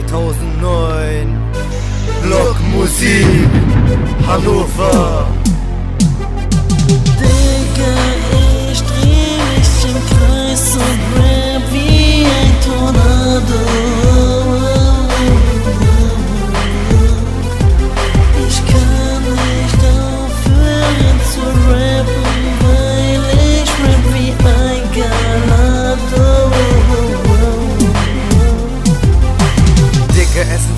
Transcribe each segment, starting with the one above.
2009 Blockmusik Hannover. Digga, ich dreh mich im Kreis und rap wie ein Tornado. Ich kann nicht aufhören zu rappen, weil ich rap wie ein Galado. Dicke Essen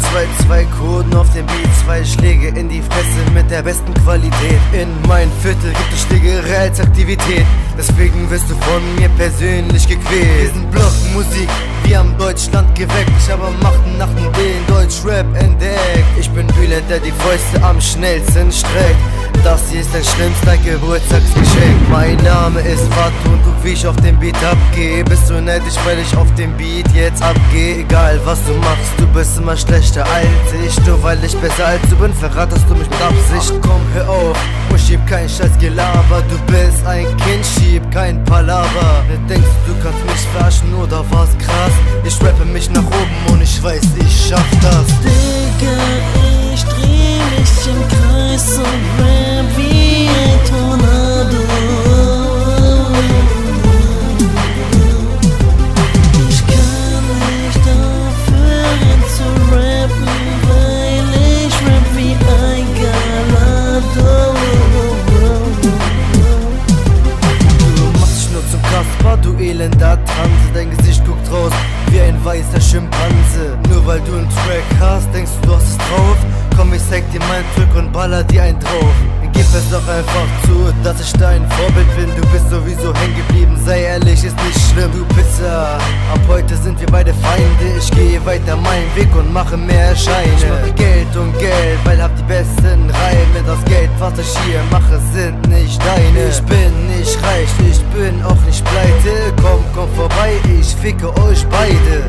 2-2 Kurden auf dem Beat, 2 Schläge in die Fresse mit der besten Qualität. In mein Viertel gibt es Schlägerei als Aktivität, deswegen wirst du von mir persönlich gequält. Wir sind Blockmusik, wir haben Deutschland geweckt. Ich habe am 8.8. den Deutschrap entdeckt. Ich bin Bülent, der die Fäuste am schnellsten streckt. Das hier ist dein schlimmster Geburtstagsgeschenk. Mein Name ist Fatu und guck, wie ich auf dem Beat abgehe. Bist du neidisch, weil ich auf dem Beat jetzt abgehe? Egal was du machst, du bist immer schlechter als ich. Nur weil ich besser als du bin, verratest du mich mit Absicht. Ach komm, hör auf und schieb kein scheiß Gelaber. Du bist ein Kind, schieb kein Palaver. Denkst du kannst mich verarschen oder was krass? Ich rappe mich nach oben und ich weiß, ich schaff das. Digga, ich dreh mich im Kreis und rap wie ein Tornado. Ich kann nicht aufhören zu rappen, weil ich rap wie ein Galado. Du machst dich nur zum Kasper, du elender Transe. Dein Gesicht guckt raus wie ein weißer Schimpanse. Nur weil du einen Track hast, denkst du hast es drauf. Komm, ich zeig dir meinen Trick und baller dir einen drauf. Gib es doch einfach zu, dass ich dein Vorbild bin. Du bist sowieso hängen geblieben, sei ehrlich, ist nicht schlimm. Du Pizza, ab heute sind wir beide Feinde. Ich gehe weiter meinen Weg und mache mehr Scheine. Ich mache Geld und Geld, weil hab die besten Reime. Das Geld, was ich hier mache, sind nicht deine. Ich bin nicht reich, ich bin auch nicht pleite. Komm vorbei, ich ficke euch beide.